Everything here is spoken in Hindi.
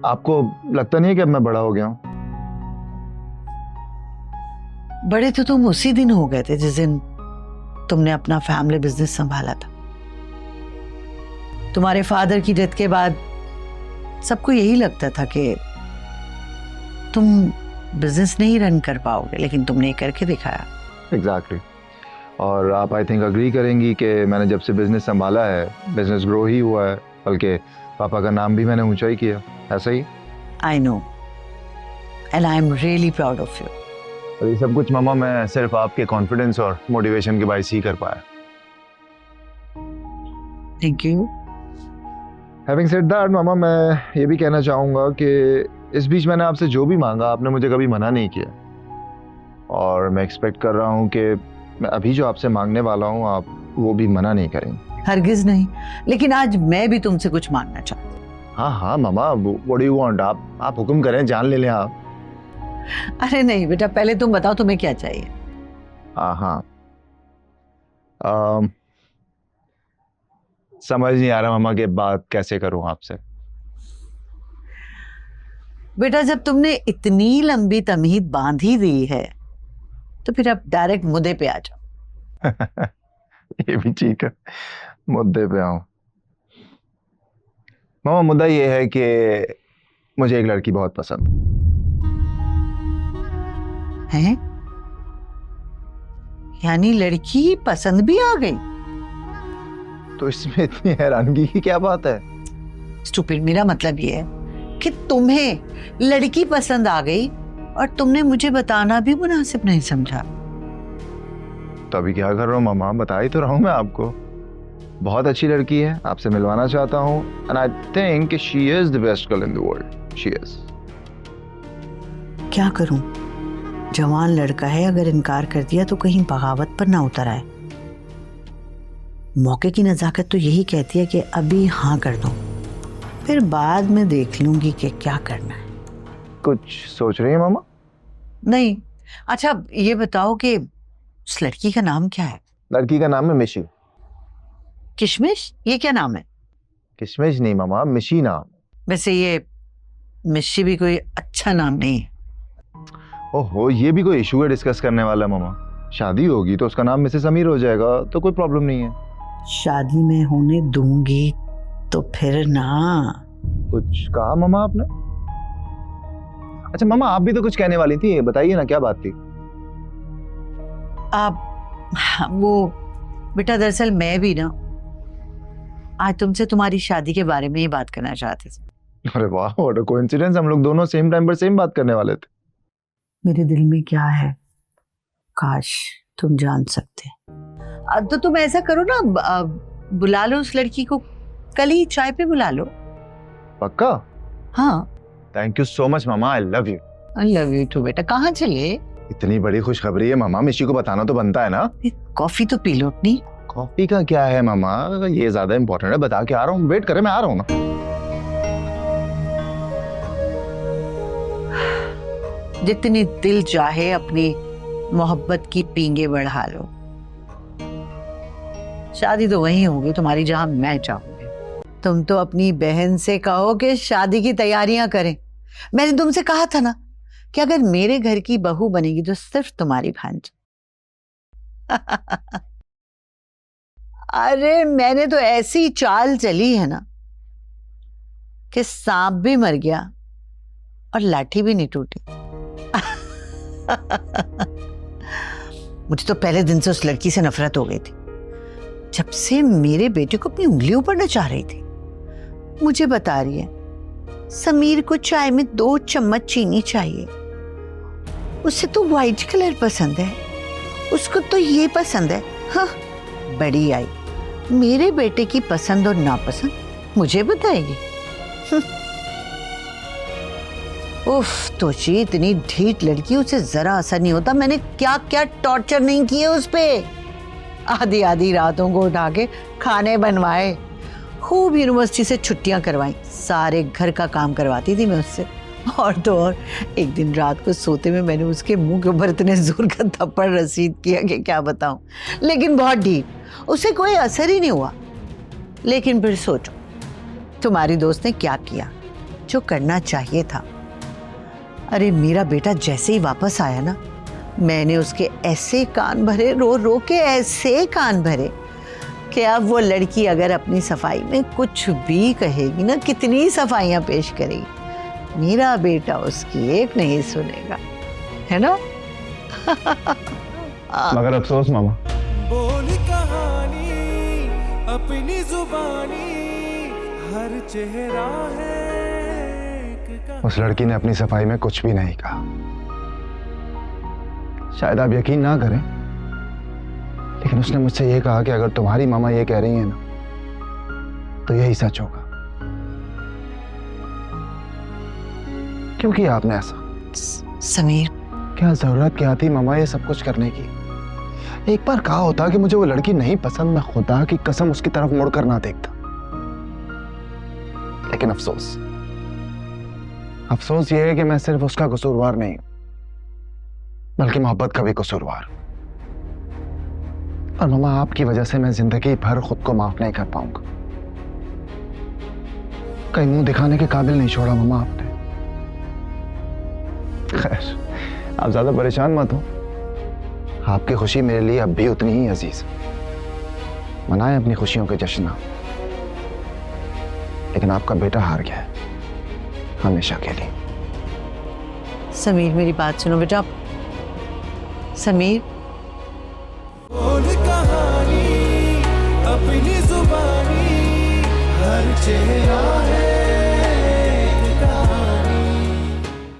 आपको लगता नहीं है कि अब मैं बड़ा हो गया हूँ? बड़े तो तुम उसी दिन हो गए थे जिस दिन तुमने अपना फैमिली बिजनेस संभाला था। तुम्हारे फादर की डेथ के बाद सबको यही लगता था कि तुम बिजनेस नहीं रन कर पाओगे, लेकिन तुमने करके दिखाया। एग्जैक्टली। और आप आई थिंक अग्री करेंगी कि मैंने जब से बिजनेस संभाला है, बिजनेस ग्रो ही हुआ है, बल्कि पापा का नाम भी मैंने ऊंचा ही किया। ऐसा ही? I know and I am really proud of you. और ये सब कुछ मामा मैं सिर्फ आपके कॉन्फिडेंस और मोटिवेशन के बायस ही कर पाया। Thank you. Having said that मामा, मैं ये भी कहना चाहूँगा कि इस बीच मैंने आपसे जो भी मांगा आपने मुझे कभी मना नहीं किया, और मैं एक्सपेक्ट कर रहा हूँ कि मैं अभी जो आपसे मांगने वाला हूँ आप वो भी मना नहीं करेंगे। हरगिज नहीं, लेकिन आज मैं भी तुमसे कुछ मांगना चाहती हूँ। हाँ हाँ मामा, व्हाट डू यू वांट? आप हुक्म करें, जान ले लें आप। अरे नहीं बेटा, पहले तुम बताओ तुम्हें क्या चाहिए। हाँ, समझ नहीं आ रहा मामा कि बात कैसे करूं आपसे। बेटा जब तुमने इतनी लंबी तमीद बांध ही दी है तो फिर अब डायरेक्ट मुद्दे पे आ जाओ। ये भी ठीक है, मुद्दे पे आऊं। मामा मुद्दा ये है कि मुझे एक लड़की बहुत पसंद है। यानी लड़की पसंद भी आ गई? तो इसमें इतनी हैरानगी की क्या बात है? स्टूपिड, मेरा मतलब ये है कि तुम्हें लड़की पसंद आ गई और तुमने मुझे बताना भी मुनासिब नहीं समझा। तो अभी क्या कर रहा हूँ मामा, बता ही तो रहा हूँ मैं आपको। बहुत अच्छी लड़की है, आपसे मिलवाना चाहता हूँ, and I think she is the best girl in the world. She is. क्या करूं, जवान लड़का है, अगर इनकार कर दिया तो कहीं बगावत पर ना उतर आए। मौके की नजाकत तो यही कहती है कि अभी हाँ कर दो, फिर बाद में देख लूंगी कि क्या करना है। कुछ सोच रही है मामा? नहीं। अच्छा ये बताओ कि उस लड़की का नाम क्या है? लड़की का नाम है मिशी। किशमिश? ये क्या नाम है? किशमिश नहीं मामा, मिशी नाम। वैसे ये मिशी भी कोई अच्छा नाम नहीं है। ओहो, ये भी कोई इशू है डिस्कस करने वाला मामा? शादी होगी तो उसका नाम मिसेस अमीर हो जाएगा, तो कोई प्रॉब्लम नहीं है। शादी में होने दूंगी तो फिर ना। कुछ कहा मामा आपने? अच्छा मामा, आप भी तो कुछ कहने वाली थी, बताइए ना क्या बात थी। आप वो बेटा, दरअसल मैं भी ना आज तुमसे तुम्हारी शादी के बारे में ही बात करना चाहती थी। अरे वाह, व्हाट अ कोइंसिडेंस, हम लोग दोनों सेम टाइम पर सेम बात करने वाले थे। मेरे दिल में क्या है काश तुम जान सकते। तो तुम ऐसा करो ना, बुला लो उस लड़की को, कल ही चाय पे बुला लो। पक्का? हाँ। थैंक यू सो मच मामा, I love you. I love you too बेटा। कहाँ चले? इतनी बड़ी खुशखबरी है मामा, मिशी को बताना तो बनता है ना। कॉफी तो पी लो अपनी। कॉफी का क्या है मामा, ये ज्यादा इंपॉर्टेंट है, बता के आ रहा हूँ, वेट करे, मैं आ रहा हूँ ना। जितनी दिल चाहे अपनी मोहब्बत की पींगे बढ़ा लो, शादी तो वही होगी तुम्हारी जहां मैं चाहूंगी। तुम तो अपनी बहन से कहो कि शादी की तैयारियां करें। मैंने तुमसे कहा था ना कि अगर मेरे घर की बहू बनेगी तो सिर्फ तुम्हारी भांजी। अरे मैंने तो ऐसी चाल चली है ना कि सांप भी मर गया और लाठी भी नहीं टूटी। मुझे तो पहले दिन से उस लड़की से नफरत हो गई थी, जब से मेरे बेटे को अपनी उंगलियों पर नचा रही थी। मुझे बता रही है समीर को चाय में 2 चम्मच चीनी चाहिए, उसे तो व्हाइट कलर पसंद है, उसको तो ये पसंद है। हाँ, बड़ी आई, मेरे बेटे की पसंद और नापसंद मुझे बताएगी। उफ, तो जी इतनी ढीठ लड़की, उसे जरा असर नहीं होता। मैंने क्या क्या टॉर्चर नहीं किए उस पे। आधी आधी रातों को उठा के खाने बनवाए, खूब यूनिवर्सिटी से छुट्टियां करवाई, सारे घर का काम करवाती थी मैं उससे। और तो और एक दिन रात को सोते में मैंने उसके मुंह के ऊपर इतने जोर का थप्पड़ रसीद किया कि क्या बताऊं, लेकिन बहुत ढीठ, उसे कोई असर ही नहीं हुआ। लेकिन फिर सोचो तुम्हारी दोस्त ने क्या किया, जो करना चाहिए था। अरे मेरा बेटा जैसे ही वापस आया ना, मैंने उसके ऐसे कान भरे, रो रो के ऐसे कान भरे कि अब वो लड़की अगर अपनी सफाई में कुछ भी कहेगी ना, कितनी सफाइयां पेश करेगी, मेरा बेटा उसकी एक नहीं सुनेगा, है ना? मगर अफसोस मामा, बोल कहानी अपनी जुबानी, हर चेहरा है एक कहानी। उस लड़की ने अपनी सफाई में कुछ भी नहीं कहा। शायद आप यकीन ना करें, लेकिन उसने मुझसे ये कहा कि अगर तुम्हारी मामा ये कह रही है ना, तो यही सच होगा। क्यों किया आपने ऐसा? समीर, क्या जरूरत क्या थी मामा ये सब कुछ करने की? एक बार कहा होता कि मुझे वो लड़की नहीं पसंद, मैं खुदा की कसम उसकी तरफ मुड़कर ना देखता। लेकिन अफसोस, अफसोस ये है कि मैं सिर्फ उसका कसूरवार नहीं हूं, बल्कि मोहब्बत का भी कसूरवार। और मामा आपकी वजह से मैं जिंदगी भर खुद को माफ नहीं कर पाऊंगा। कहीं मुंह दिखाने के काबिल नहीं छोड़ा मामा आपने। खैर, आप ज्यादा परेशान मत हो। आपकी खुशी मेरे लिए अब भी उतनी ही अजीज है। मनाएं अपनी खुशियों के जश्न। लेकिन आपका बेटा हार गया है, हमेशा के लिए। समीर मेरी बात सुनो बेटा। समीर, बोल कहानी अपनी जुबानी, हर चेहरा है